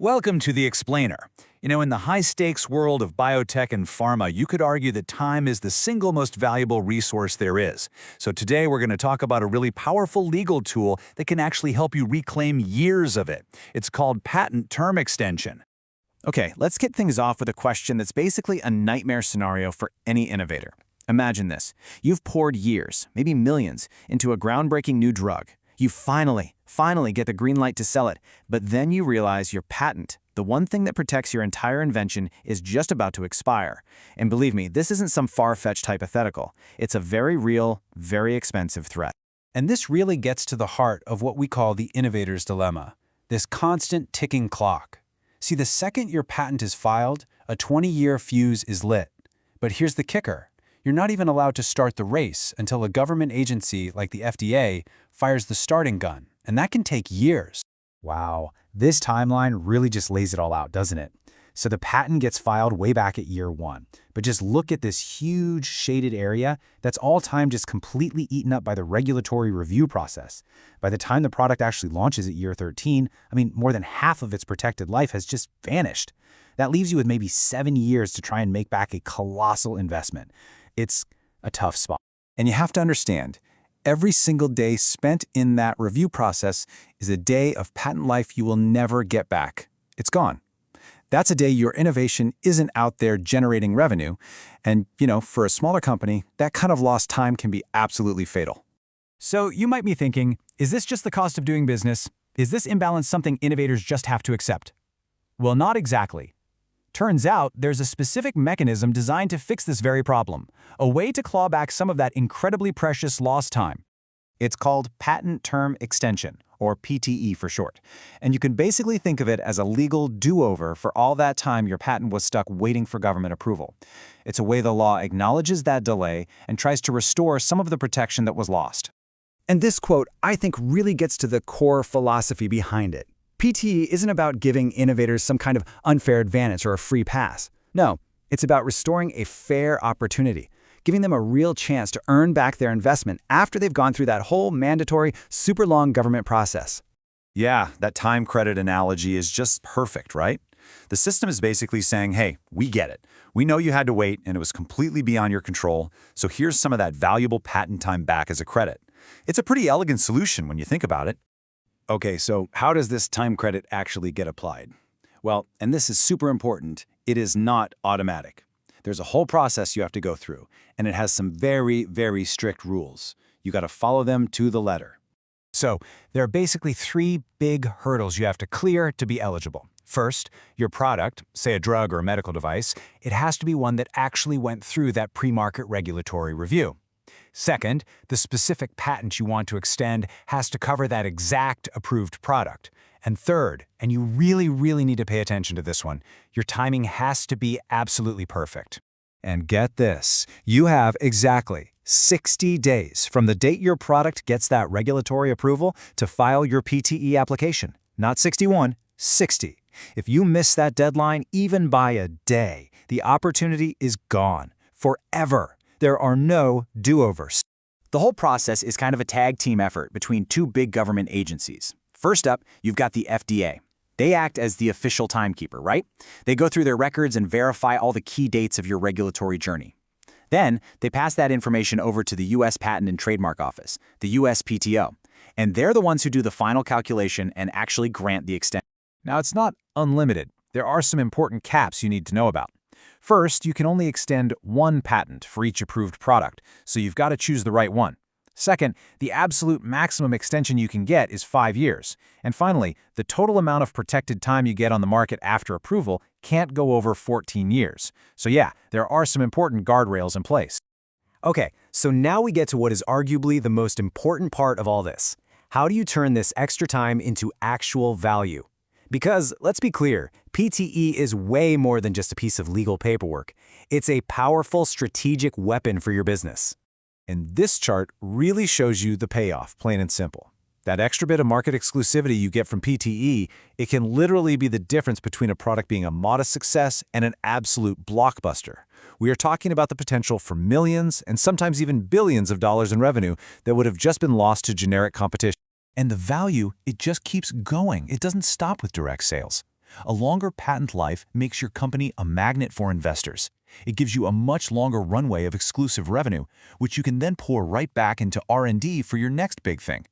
Welcome to The Explainer. In the high-stakes world of biotech and pharma, you could argue that time is the single most valuable resource there is. So today we're going to talk about a really powerful legal tool that can actually help you reclaim years of it. It's called patent term extension. Okay, let's get things off with a question that's basically a nightmare scenario for any innovator. Imagine this. You've poured years, maybe millions, into a groundbreaking new drug. You finally get the green light to sell it, but then you realize your patent, the one thing that protects your entire invention, is just about to expire. And believe me, this isn't some far-fetched hypothetical. It's a very real, very expensive threat. And this really gets to the heart of what we call the innovator's dilemma, this constant ticking clock. See, the second your patent is filed, a 20-year fuse is lit. But here's the kicker. You're not even allowed to start the race until a government agency like the FDA fires the starting gun, and that can take years. Wow, this timeline really just lays it all out, doesn't it? So the patent gets filed way back at year one, but just look at this huge shaded area that's all time just completely eaten up by the regulatory review process. By the time the product actually launches at year 13, more than half of its protected life has just vanished. That leaves you with maybe 7 years to try and make back a colossal investment. It's a tough spot. And you have to understand, every single day spent in that review process is a day of patent life you will never get back. It's gone. That's a day your innovation isn't out there generating revenue. And, for a smaller company, that kind of lost time can be absolutely fatal. So you might be thinking, is this just the cost of doing business? Is this imbalance something innovators just have to accept? Well, not exactly. Turns out there's a specific mechanism designed to fix this very problem, a way to claw back some of that incredibly precious lost time. It's called patent term extension, or PTE for short. And you can basically think of it as a legal do-over for all that time your patent was stuck waiting for government approval. It's a way the law acknowledges that delay and tries to restore some of the protection that was lost. And this quote, I think, really gets to the core philosophy behind it. PTE isn't about giving innovators some kind of unfair advantage or a free pass. No, it's about restoring a fair opportunity, giving them a real chance to earn back their investment after they've gone through that whole mandatory, super long government process. Yeah, that time credit analogy is just perfect, right? The system is basically saying, hey, we get it. We know you had to wait and it was completely beyond your control, so here's some of that valuable patent time back as a credit. It's a pretty elegant solution when you think about it. Okay, so how does this time credit actually get applied? Well, and this is super important, it is not automatic. There's a whole process you have to go through, and it has some very, very strict rules. You got to follow them to the letter. So there are basically 3 big hurdles you have to clear to be eligible. First, your product, say a drug or a medical device, it has to be one that actually went through that pre-market regulatory review. Second, the specific patent you want to extend has to cover that exact approved product. And third, and you really need to pay attention to this one, your timing has to be absolutely perfect. And get this, you have exactly 60 days from the date your product gets that regulatory approval to file your PTE application. Not 61, 60. If you miss that deadline even by a day, the opportunity is gone forever. There are no do-overs. The whole process is kind of a tag team effort between 2 big government agencies. First up, you've got the FDA. They act as the official timekeeper, right? They go through their records and verify all the key dates of your regulatory journey. Then, they pass that information over to the U.S. Patent and Trademark Office, the USPTO, and they're the ones who do the final calculation and actually grant the extension. Now, it's not unlimited. There are some important caps you need to know about. First, you can only extend 1 patent for each approved product, so you've got to choose the right one. Second, the absolute maximum extension you can get is 5 years. And finally, the total amount of protected time you get on the market after approval can't go over 14 years. So yeah, there are some important guardrails in place. Okay, so now we get to what is arguably the most important part of all this. How do you turn this extra time into actual value? Because, let's be clear, PTE is way more than just a piece of legal paperwork. It's a powerful strategic weapon for your business. And this chart really shows you the payoff, plain and simple. That extra bit of market exclusivity you get from PTE, it can literally be the difference between a product being a modest success and an absolute blockbuster. We are talking about the potential for millions and sometimes even billions of dollars in revenue that would have just been lost to generic competition. And the value, it just keeps going. It doesn't stop with direct sales. A longer patent life makes your company a magnet for investors. It gives you a much longer runway of exclusive revenue, which you can then pour right back into R&D for your next big thing.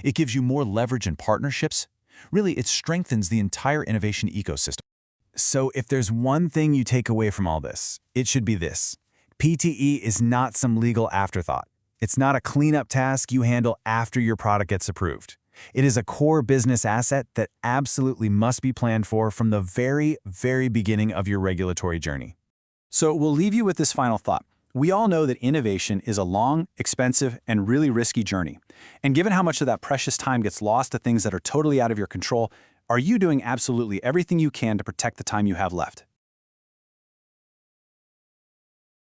It gives you more leverage and partnerships. Really, it strengthens the entire innovation ecosystem. So if there's one thing you take away from all this, it should be this. PTE is not some legal afterthought. It's not a cleanup task you handle after your product gets approved. It is a core business asset that absolutely must be planned for from the very, very beginning of your regulatory journey. So we'll leave you with this final thought. We all know that innovation is a long, expensive, and really risky journey. And given how much of that precious time gets lost to things that are totally out of your control, are you doing absolutely everything you can to protect the time you have left?